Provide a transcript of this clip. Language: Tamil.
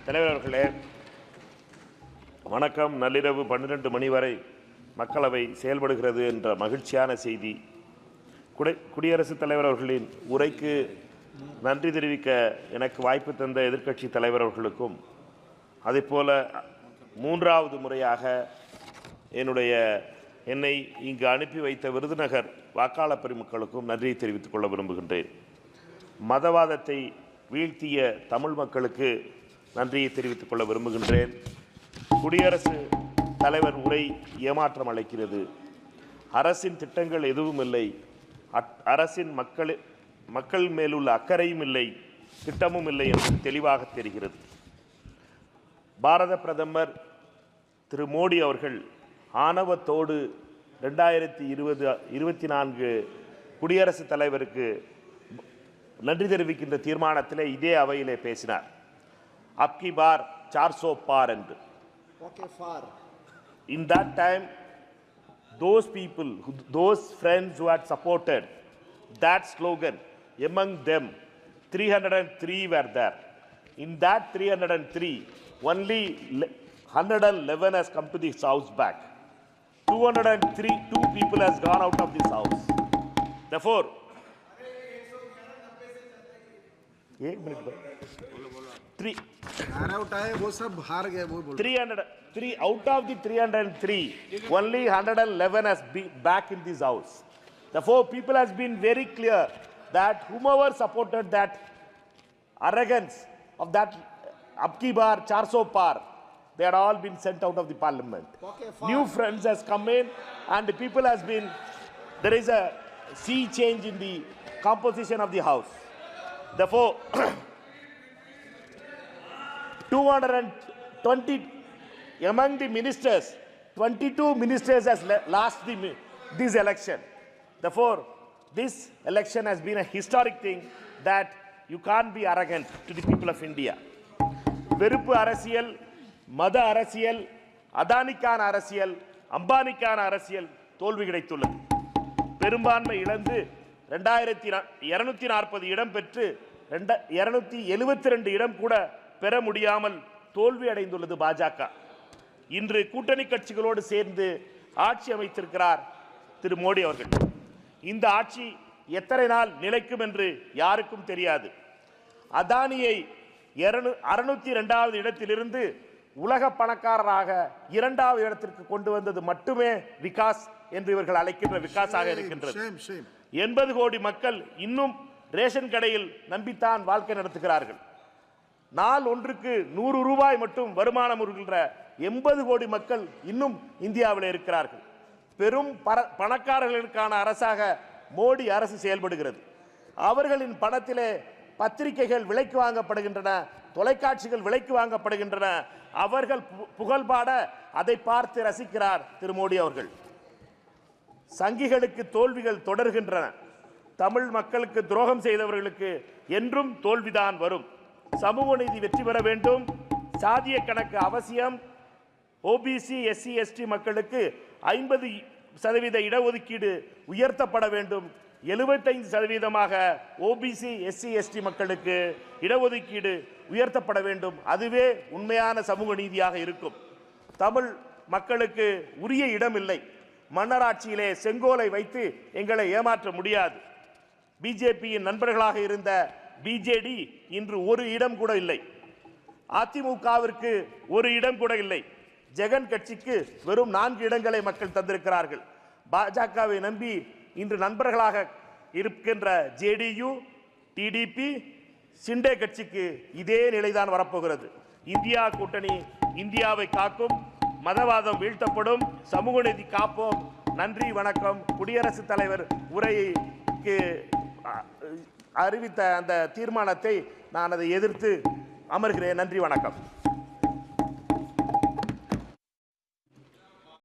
தலைவர் அவர்களே, வணக்கம். நள்ளிரவு 12 மணி வரை மக்களவை செயல்படுகிறது என்ற மகிழ்ச்சியான செய்தி. குடியரசுத் தலைவர் அவர்களின் உரைக்கு நன்றி தெரிவிக்க எனக்கு வாய்ப்பு தந்த எதிர்க்கட்சி தலைவர் அவர்களுக்கும், அதேபோல மூன்றாவது முறையாக என்னை இங்கு அனுப்பி வைத்த விருதுநகர் வாக்காளர் பெருமக்களுக்கும் நன்றியை தெரிவித்துக் கொள்ள விரும்புகின்றேன். மதவாதத்தை வீழ்த்திய தமிழ் மக்களுக்கு நன்றியை தெரிவித்துக் கொள்ள விரும்புகின்றேன். குடியரசுத் தலைவர் உரை ஏமாற்றம் அளிக்கிறது. அரசின் திட்டங்கள் எதுவும் இல்லை. அரசின் மக்கள் மேலுள்ள அக்கறையும் இல்லை, திட்டமும் இல்லை என்று தெளிவாக தெரிகிறது. பாரத பிரதமர் திரு மோடி அவர்கள் ஆணவத்தோடு 2024 குடியரசுத் தலைவருக்கு நன்றி தெரிவிக்கின்ற தீர்மானத்திலே இதே அவையிலே பேசினார். அப்கி பார் 400 பார் என்று. In that time, those people, those friends who had supported that slogan, among them 303 were there. In that 303, only 111 has come to this house back. 2 people has gone out of this house. Therefore, 3 out of the 303, only 111 has been back in this house. Therefore, people has been very clear that whomever supported that arrogance of that Abki Bar 400 par, they had all been sent out of the parliament. New friends has come in, and the people has been, there is a sea change in the composition of the house. Therefore, 220 among the ministers, 22 ministers has lost this election. Therefore, this election has been a historic thing that you can't be arrogant to the people of India. வெறுப்பு அரசியல், மத அரசியல், அதானிக்கான அரசியல், அம்பானிக்கான அரசியல் தோல்வி கிடைத்துள்ளது. பெரும்பான்மை இழந்து 2240 இடம் பெற்று 272 இடம் கூட பெற முடியாமல் தோல்வி அடைந்துள்ளது பாஜக. இன்று கூட்டணி கட்சிகளோடு சேர்ந்து ஆட்சி அமைத்திருக்கிறார் திரு மோடி அவர்கள். இந்த ஆட்சி எத்தனை நாள் நிலைக்கும் என்று யாருக்கும் தெரியாது. அதானியை 602வது இடத்திலிருந்து உலக பணக்காரராக 2வது இடத்திற்கு கொண்டு வந்தது மட்டுமே விகாஸ் என்று இவர்கள் அழைக்கின்ற விகாஸாக இருக்கின்றது. 80 கோடி மக்கள் இன்னும் ரேஷன் கடையில் நம்பித்தான் வாழ்க்கை நடத்துகிறார்கள். நாள் ஒன்றுக்கு 100 ரூபாய் மட்டும் வருமானம் வருகின்ற 80 கோடி மக்கள் இன்னும் இந்தியாவில் இருக்கிறார்கள். பெரும் பணக்காரர்களுக்கான அரசாக மோடி அரசு செயல்படுகிறது. அவர்களின் பணத்திலே பத்திரிகைகள் விலைக்கு வாங்கப்படுகின்றன, தொலைக்காட்சிகள் விலைக்கு வாங்கப்படுகின்றன. அவர்கள் புகழ்பாட அதை பார்த்து ரசிக்கிறார் திரு மோடி அவர்கள். சங்கிகளுக்கு தோல்விகள் தொடர்கின்றன. தமிழ் மக்களுக்கு துரோகம் செய்தவர்களுக்கு என்றும் தோல்விதான் வரும். சமூக நீதி வெற்றி பெற வேண்டும். சாதிய கணக்கு அவசியம். ஓபிசி, எஸ்சி, எஸ்டி மக்களுக்கு 50% இடஒதுக்கீடு உயர்த்தப்பட வேண்டும். 75% ஓபிசி, எஸ்சி, எஸ்டி மக்களுக்கு இடஒதுக்கீடு உயர்த்தப்பட வேண்டும். அதுவே உண்மையான சமூக நீதியாக இருக்கும். தமிழ் மக்களுக்கு உரிய இடம் இல்லை. மன்னராட்சியிலே செங்கோலை வைத்து எங்களை ஏமாற்ற முடியாது. பிஜேபியின் நண்பர்களாக இருந்த பிஜேடி இன்று ஒரு இடம் கூட இல்லை. அதிமுகவிற்கு ஒரு இடம் கூட இல்லை. ஜெகன் கட்சிக்கு வெறும் 4 இடங்களை மக்கள் தந்திருக்கிறார்கள். பாஜகவை நம்பி இன்று நண்பர்களாக இருக்கின்ற ஜேடியு, டிடிபி, சிண்டே கட்சிக்கு இதே நிலைதான் வரப்போகிறது. இந்தியா கூட்டணி இந்தியாவை காக்கும், மதவாதம் வீழ்த்தப்படும், சமூக நீதி காப்போம். நன்றி, வணக்கம். குடியரசுத் தலைவர் உரைக்கு அறிவித்த அந்த தீர்மானத்தை நான் அதை எதிர்த்து அமர்கிறேன். நன்றி, வணக்கம்.